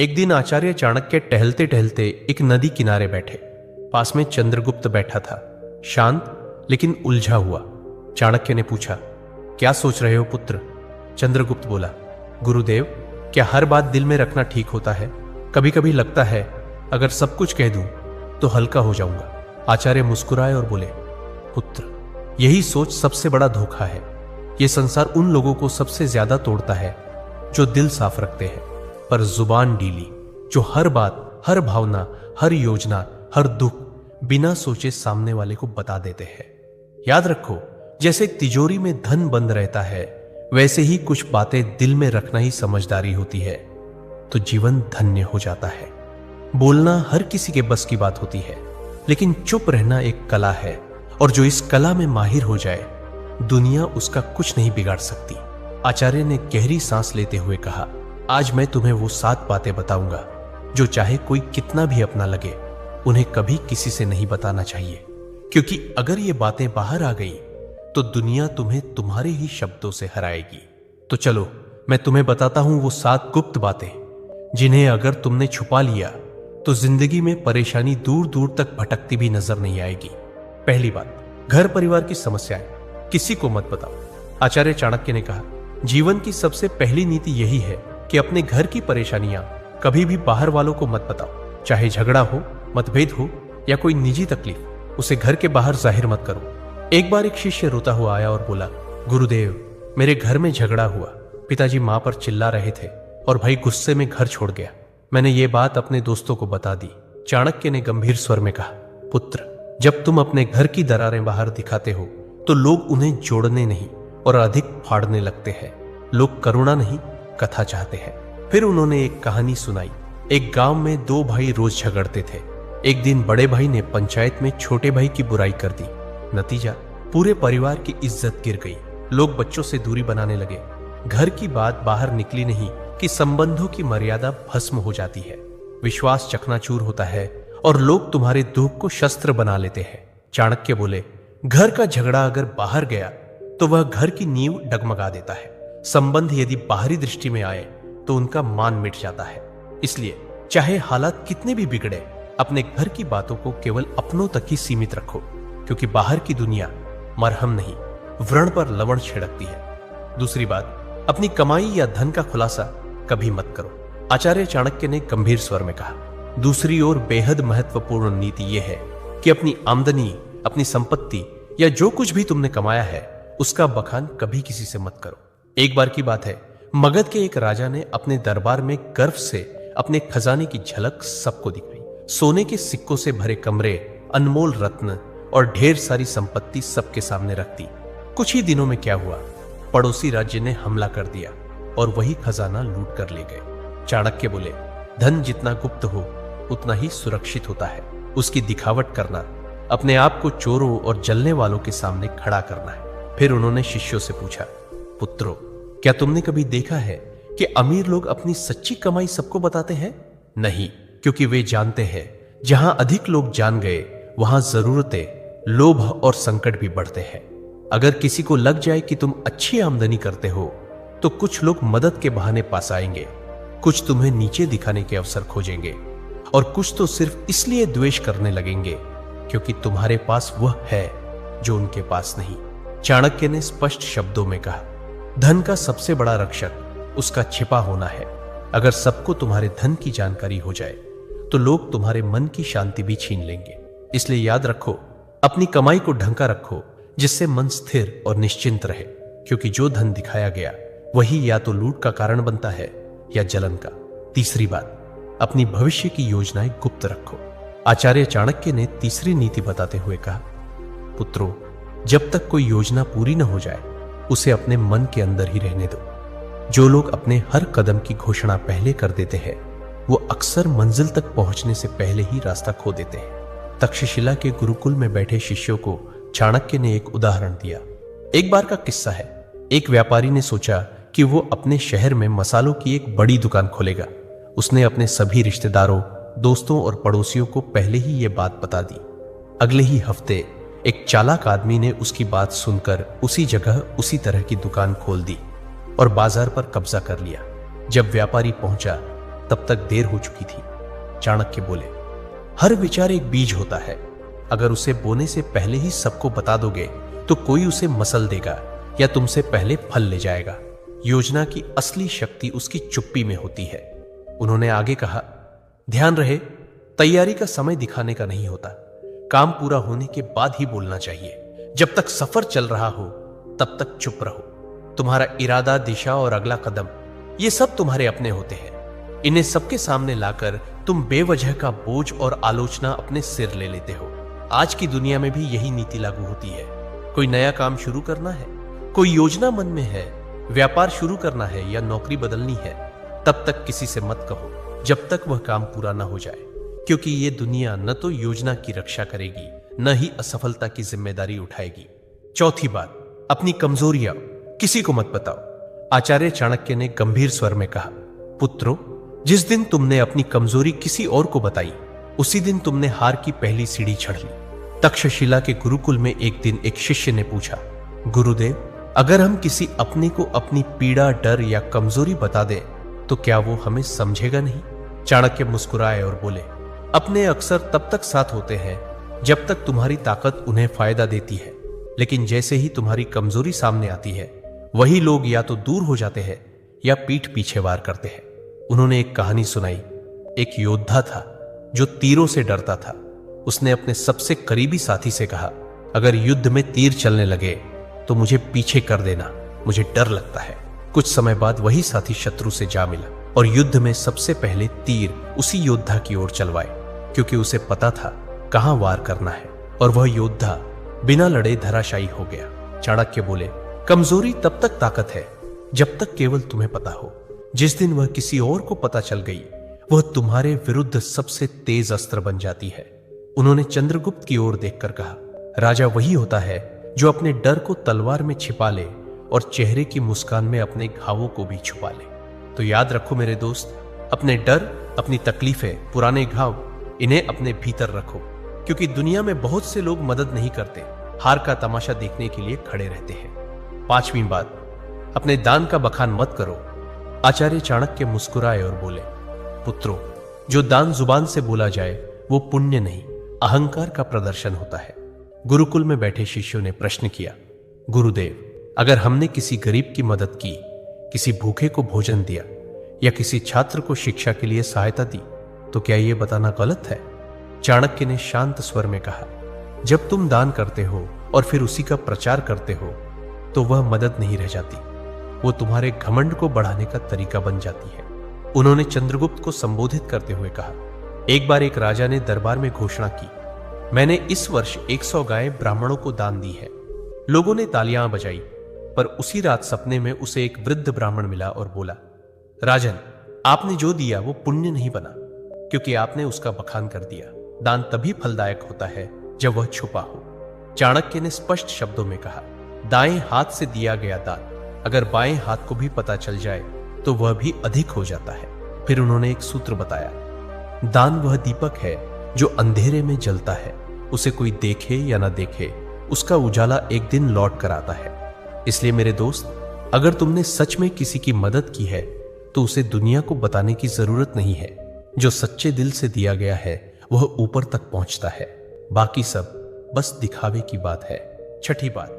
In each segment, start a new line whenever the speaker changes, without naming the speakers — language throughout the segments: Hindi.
एक दिन आचार्य चाणक्य टहलते टहलते एक नदी किनारे बैठे। पास में चंद्रगुप्त बैठा था, शांत लेकिन उलझा हुआ। चाणक्य ने पूछा, क्या सोच रहे हो पुत्र? चंद्रगुप्त बोला, गुरुदेव, क्या हर बात दिल में रखना ठीक होता है? कभी कभी लगता है अगर सब कुछ कह दूं तो हल्का हो जाऊंगा। आचार्य मुस्कुराए और बोले, पुत्र, यही सोच सबसे बड़ा धोखा है। यह संसार उन लोगों को सबसे ज्यादा तोड़ता है जो दिल साफ रखते हैं पर जुबान ढीली, जो हर बात, हर भावना, हर योजना, हर दुख बिना सोचे सामने वाले को बता देते हैं। याद रखो, जैसे तिजोरी में धन बंद रहता है, वैसे ही कुछ बातें दिल में रखना ही समझदारी होती है, तो जीवन धन्य हो जाता है। बोलना हर किसी के बस की बात होती है, लेकिन चुप रहना एक कला है, और जो इस कला में माहिर हो जाए, दुनिया उसका कुछ नहीं बिगाड़ सकती। आचार्य ने गहरी सांस लेते हुए कहा, आज मैं तुम्हें वो 7 बातें बताऊंगा जो चाहे कोई कितना भी अपना लगे, उन्हें कभी किसी से नहीं बताना चाहिए, क्योंकि अगर ये बातें बाहर आ गई तो दुनिया तुम्हें तुम्हारे ही शब्दों से हराएगी। तो चलो, मैं तुम्हें बताता हूं वो 7 गुप्त बातें, जिन्हें अगर तुमने छुपा लिया तो जिंदगी में परेशानी दूर दूर तक भटकती भी नजर नहीं आएगी। पहली बात, घर परिवार की समस्याएं किसी को मत बताओ। आचार्य चाणक्य ने कहा, जीवन की सबसे पहली नीति यही है कि अपने घर की परेशानियां कभी भी बाहर वालों को मत बताओ। चाहे झगड़ा हो, मतभेद हो या कोई निजी तकलीफ, उसे घर के बाहर जाहिर मत करो। एक बार एक शिष्य रोता हुआ आया और बोला, गुरुदेव, मेरे घर में झगड़ा हुआ। पिताजी मां पर चिल्ला रहे थे और भाई गुस्से में घर छोड़ गया। मैंने ये बात अपने दोस्तों को बता दी। चाणक्य ने गंभीर स्वर में कहा, पुत्र, जब तुम अपने घर की दरारें बाहर दिखाते हो तो लोग उन्हें जोड़ने नहीं और अधिक फाड़ने लगते हैं। लोग करुणा नहीं, कथा चाहते हैं। फिर उन्होंने एक कहानी सुनाई। एक गांव में 2 भाई रोज झगड़ते थे। एक दिन बड़े भाई ने पंचायत में छोटे भाई की बुराई कर दी। नतीजा, पूरे परिवार की इज्जत गिर गई। लोग बच्चों से दूरी बनाने लगे। घर की बात बाहर निकली नहीं कि संबंधों की मर्यादा भस्म हो जाती है, विश्वास चकनाचूर होता है और लोग तुम्हारे दुख को शस्त्र बना लेते हैं। चाणक्य बोले, घर का झगड़ा अगर बाहर गया तो वह घर की नींव डगमगा देता है। संबंध यदि बाहरी दृष्टि में आए तो उनका मान मिट जाता है। इसलिए चाहे हालात कितने भी बिगड़े, अपने घर की बातों को केवल अपनों तक ही सीमित रखो, क्योंकि बाहर की दुनिया मरहम नहीं, व्रण पर लवण छिड़कती है। दूसरी बात, अपनी कमाई या धन का खुलासा कभी मत करो। आचार्य चाणक्य ने गंभीर स्वर में कहा, दूसरी ओर बेहद महत्वपूर्ण नीति यह है कि अपनी आमदनी, अपनी संपत्ति या जो कुछ भी तुमने कमाया है, उसका बखान कभी किसी से मत करो। एक बार की बात है, मगध के एक राजा ने अपने दरबार में गर्व से अपने खजाने की झलक सबको दिखाई। सोने के सिक्कों से भरे कमरे, अनमोल रत्न और ढेर सारी संपत्ति सबके सामने रख दी। कुछ ही दिनों में क्या हुआ, पड़ोसी राज्य ने हमला कर दिया और वही खजाना लूट कर ले गए। चाणक्य बोले, धन जितना गुप्त हो उतना ही सुरक्षित होता है। उसकी दिखावट करना, अपने आप को चोरों और जलने वालों के सामने खड़ा करना है। फिर उन्होंने शिष्यों से पूछा, पुत्रों, क्या तुमने कभी देखा है कि अमीर लोग अपनी सच्ची कमाई सबको बताते हैं? नहीं, क्योंकि वे जानते हैं जहां अधिक लोग जान गए वहां जरूरतें, लोभ और संकट भी बढ़ते हैं। अगर किसी को लग जाए कि तुम अच्छी आमदनी करते हो तो कुछ लोग मदद के बहाने पास आएंगे, कुछ तुम्हें नीचे दिखाने के अवसर खोजेंगे और कुछ तो सिर्फ इसलिए द्वेष करने लगेंगे क्योंकि तुम्हारे पास वह है जो उनके पास नहीं। चाणक्य ने स्पष्ट शब्दों में कहा, धन का सबसे बड़ा रक्षक उसका छिपा होना है। अगर सबको तुम्हारे धन की जानकारी हो जाए तो लोग तुम्हारे मन की शांति भी छीन लेंगे। इसलिए याद रखो, अपनी कमाई को ढंका रखो, जिससे मन स्थिर और निश्चिंत रहे, क्योंकि जो धन दिखाया गया वही या तो लूट का कारण बनता है या जलन का। तीसरी बात, अपनी भविष्य की योजनाएं गुप्त रखो। आचार्य चाणक्य ने तीसरी नीति बताते हुए कहा, पुत्रों, जब तक कोई योजना पूरी न हो जाए उसे अपने मन के अंदर ही रहने दो। जो लोग अपने हर कदम की घोषणा पहले कर देते हैं वो अक्सर मंजिल तक पहुंचने से पहले ही रास्ता खो देते हैं। तक्षशिला के गुरुकुल में बैठे शिष्यों को चाणक्य ने एक उदाहरण दिया। एक बार का किस्सा है। एक व्यापारी ने सोचा कि वो अपने शहर में मसालों की एक बड़ी दुकान खोलेगा। उसने अपने सभी रिश्तेदारों, दोस्तों और पड़ोसियों को पहले ही ये बात बता दी। अगले ही हफ्ते एक चालाक आदमी ने उसकी बात सुनकर उसी जगह उसी तरह की दुकान खोल दी और बाजार पर कब्जा कर लिया। जब व्यापारी पहुंचा तब तक देर हो चुकी थी। चाणक्य बोले, हर विचार एक बीज होता है। अगर उसे बोने से पहले ही सबको बता दोगे तो कोई उसे मसल देगा या तुमसे पहले फल ले जाएगा। योजना की असली शक्ति उसकी चुप्पी में होती है। उन्होंने आगे कहा, ध्यान रहे, तैयारी का समय दिखाने का नहीं होता। काम पूरा होने के बाद ही बोलना चाहिए। जब तक सफर चल रहा हो तब तक चुप रहो। तुम्हारा इरादा, दिशा और अगला कदम, ये सब तुम्हारे अपने होते हैं। इन्हें सबके सामने लाकर तुम बेवजह का बोझ और आलोचना अपने सिर ले लेते हो। आज की दुनिया में भी यही नीति लागू होती है। कोई नया काम शुरू करना है, कोई योजना मन में है, व्यापार शुरू करना है या नौकरी बदलनी है, तब तक किसी से मत कहो जब तक वह काम पूरा ना हो जाए, क्योंकि ये दुनिया न तो योजना की रक्षा करेगी न ही असफलता की जिम्मेदारी उठाएगी। चौथी बात, अपनी कमजोरियां किसी को मत बताओ। आचार्य चाणक्य ने गंभीर स्वर में कहा, पुत्रों, जिस दिन तुमने अपनी कमजोरी किसी और को बताई उसी दिन तुमने हार की पहली सीढ़ी चढ़ ली। तक्षशिला के गुरुकुल में एक दिन एक शिष्य ने पूछा, गुरुदेव, अगर हम किसी अपने को अपनी पीड़ा, डर या कमजोरी बता दें तो क्या वो हमें समझेगा नहीं? चाणक्य मुस्कुराए और बोले, अपने अक्सर तब तक साथ होते हैं जब तक तुम्हारी ताकत उन्हें फायदा देती है, लेकिन जैसे ही तुम्हारी कमजोरी सामने आती है वही लोग या तो दूर हो जाते हैं या पीठ पीछे वार करते हैं। उन्होंने एक कहानी सुनाई। एक योद्धा था जो तीरों से डरता था। उसने अपने सबसे करीबी साथी से कहा, अगर युद्ध में तीर चलने लगे तो मुझे पीछे कर देना, मुझे डर लगता है। कुछ समय बाद वही साथी शत्रु से जा मिला और युद्ध में सबसे पहले तीर उसी योद्धा की ओर चलवाए, क्योंकि उसे पता था कहां वार करना है, और वह योद्धा बिना लड़े धराशायी हो गया। चाणक्य बोले, कमजोरी तब तक ताकत है जब तक केवल तुम्हें पता हो। जिस दिन वह किसी और को पता चल गई वह तुम्हारे विरुद्ध सबसे तेज अस्त्र बन जाती है। उन्होंने चंद्रगुप्त की ओर देखकर कहा, राजा वही होता है जो अपने डर को तलवार में छिपा ले और चेहरे की मुस्कान में अपने घावों को भी छुपा ले। तो याद रखो मेरे दोस्त, अपने डर, अपनी तकलीफें, पुराने घाव, इन्हें अपने भीतर रखो, क्योंकि दुनिया में बहुत से लोग मदद नहीं करते, हार का तमाशा देखने के लिए खड़े रहते हैं। पांचवी बात, अपने दान का बखान मत करो। आचार्य चाणक्य मुस्कुराए और बोले, पुत्रों, जो दान जुबान से बोला जाए वो पुण्य नहीं, अहंकार का प्रदर्शन होता है। गुरुकुल में बैठे शिष्यों ने प्रश्न किया, गुरुदेव, अगर हमने किसी गरीब की मदद की, किसी भूखे को भोजन दिया या किसी छात्र को शिक्षा के लिए सहायता दी, तो क्या यह बताना गलत है? चाणक्य ने शांत स्वर में कहा, जब तुम दान करते हो और फिर उसी का प्रचार करते हो तो वह मदद नहीं रह जाती, वो तुम्हारे घमंड को बढ़ाने का तरीका बन जाती है। उन्होंने चंद्रगुप्त को संबोधित करते हुए कहा, एक बार एक राजा ने दरबार में घोषणा की, मैंने इस वर्ष 100 गायें ब्राह्मणों को दान दी है। लोगों ने तालियां बजाई, पर उसी रात सपने में उसे एक वृद्ध ब्राह्मण मिला और बोला, राजन, आपने जो दिया वो पुण्य नहीं बना, क्योंकि आपने उसका बखान कर दिया। दान तभी फलदायक होता है जब वह छुपा हो। चाणक्य ने स्पष्ट शब्दों में कहा, दाएं हाथ से दिया गया दान अगर बाएं हाथ को भी पता चल जाए तो वह भी अधिक हो जाता है। फिर उन्होंने एक सूत्र बताया, दान वह दीपक है जो अंधेरे में जलता है, उसे कोई देखे या ना देखे, उसका उजाला एक दिन लौट कर आता है। इसलिए मेरे दोस्त, अगर तुमने सच में किसी की मदद की है तो उसे दुनिया को बताने की जरूरत नहीं है। जो सच्चे दिल से दिया गया है वह ऊपर तक पहुंचता है, बाकी सब बस दिखावे की बात है। छठी बात,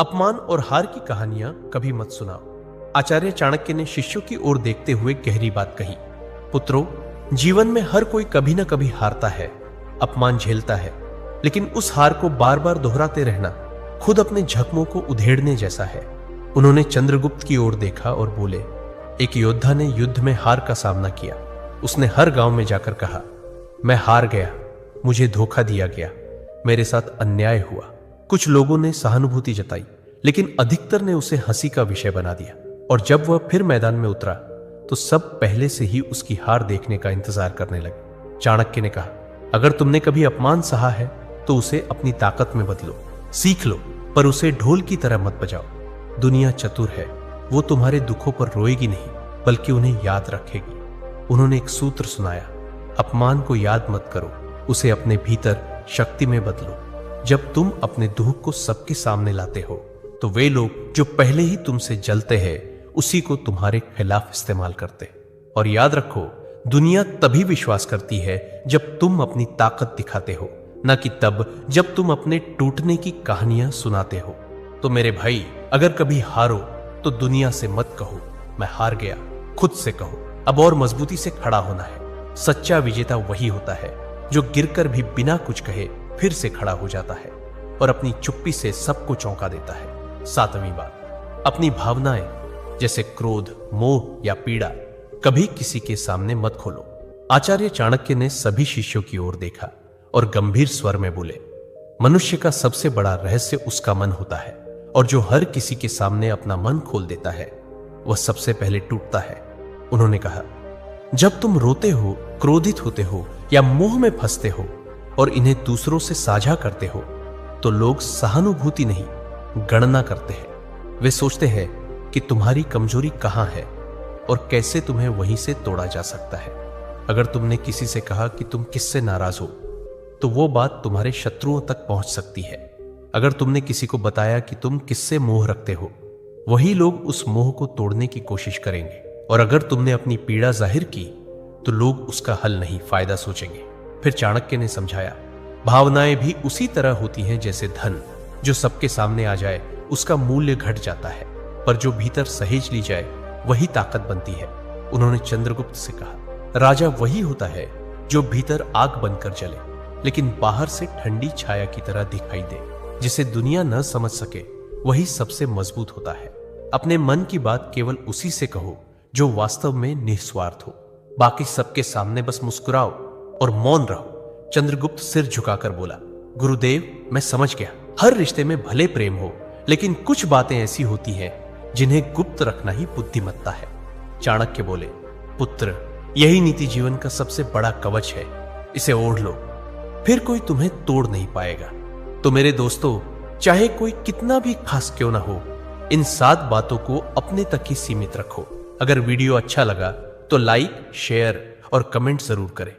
अपमान और हार की कहानियां कभी मत सुनाओ। आचार्य चाणक्य ने शिष्यों की ओर देखते हुए गहरी बात कही, पुत्रों, जीवन में हर कोई कभी ना कभी हारता है, अपमान झेलता है, लेकिन उस हार को बार बार दोहराते रहना खुद अपने जख्मों को उधेड़ने जैसा है। उन्होंने चंद्रगुप्त की ओर देखा और बोले, एक योद्धा ने युद्ध में हार का सामना किया। उसने हर गांव में जाकर कहा, मैं हार गया, मुझे धोखा दिया गया, मेरे साथ अन्याय हुआ। कुछ लोगों ने सहानुभूति जताई, लेकिन अधिकतर ने उसे हंसी का विषय बना दिया, और जब वह फिर मैदान में उतरा तो सब पहले से ही उसकी हार देखने का इंतजार करने लगे। चाणक्य ने कहा, अगर तुमने कभी अपमान सहा है तो उसे अपनी ताकत में बदलो, सीख लो, पर उसे ढोल की तरह मत बजाओ। दुनिया चतुर है, वो तुम्हारे दुखों पर रोएगी नहीं बल्कि उन्हें याद रखेगी। उन्होंने एक सूत्र सुनाया, अपमान को याद मत करो, उसे अपने भीतर शक्ति में बदलो। जब तुम अपने दुख को सबके सामने लाते हो तो वे लोग जो पहले ही तुमसे जलते हैं उसी को तुम्हारे खिलाफ इस्तेमाल करते। और याद रखो, दुनिया तभी विश्वास करती है जब तुम अपनी ताकत दिखाते हो, न कि तब जब तुम अपने टूटने की कहानियां सुनाते हो। तो मेरे भाई, अगर कभी हारो तो दुनिया से मत कहो मैं हार गया, खुद से कहो अब और मजबूती से खड़ा होना है। सच्चा विजेता वही होता है जो गिरकर भी बिना कुछ कहे फिर से खड़ा हो जाता है और अपनी चुप्पी से सबको चौंका देता है। 7वीं बात, अपनी भावनाएं जैसे क्रोध, मोह या पीड़ा कभी किसी के सामने मत खोलो। आचार्य चाणक्य ने सभी शिष्यों की ओर देखा और गंभीर स्वर में बोले, मनुष्य का सबसे बड़ा रहस्य उसका मन होता है और जो हर किसी के सामने अपना मन खोल देता है वह सबसे पहले टूटता है। उन्होंने कहा, जब तुम रोते हो, क्रोधित होते हो या मोह में फंसते हो और इन्हें दूसरों से साझा करते हो तो लोग सहानुभूति नहीं, गणना करते हैं। वे सोचते हैं कि तुम्हारी कमजोरी कहां है और कैसे तुम्हें वहीं से तोड़ा जा सकता है। अगर तुमने किसी से कहा कि तुम किससे नाराज हो तो वो बात तुम्हारे शत्रुओं तक पहुंच सकती है। अगर तुमने किसी को बताया कि तुम किससे मोह रखते हो, वही लोग उस मोह को तोड़ने की कोशिश करेंगे। और अगर तुमने अपनी पीड़ा जाहिर की तो लोग उसका हल नहीं, फायदा सोचेंगे। फिर चाणक्य ने समझाया, भावनाएं भी उसी तरह होती हैं जैसे धन, जो सबके सामने आ जाए उसका मूल्य घट जाता है, पर जो भीतर सहेज ली जाए वही ताकत बनती है। उन्होंने चंद्रगुप्त से कहा, राजा वही होता है जो भीतर आग बनकर जले लेकिन बाहर से ठंडी छाया की तरह दिखाई दे। जिसे दुनिया न समझ सके वही सबसे मजबूत होता है। अपने मन की बात केवल उसी से कहो जो वास्तव में निस्वार्थ हो। बाकी सबके सामने बस मुस्कुराओ और मौन रहो। चंद्रगुप्त सिर झुकाकर बोला, गुरुदेव, मैं समझ गया। हर रिश्ते में भले प्रेम हो, लेकिन कुछ बातें ऐसी होती हैं जिन्हें गुप्त रखना ही बुद्धिमत्ता है। चाणक्य बोले, पुत्र, यही नीति जीवन का सबसे बड़ा कवच है। इसे ओढ़ लो, फिर कोई तुम्हें तोड़ नहीं पाएगा। तो मेरे दोस्तों, चाहे कोई कितना भी खास क्यों ना हो, इन 7 बातों को अपने तक ही सीमित रखो। अगर वीडियो अच्छा लगा तो लाइक, शेयर और कमेंट जरूर करें।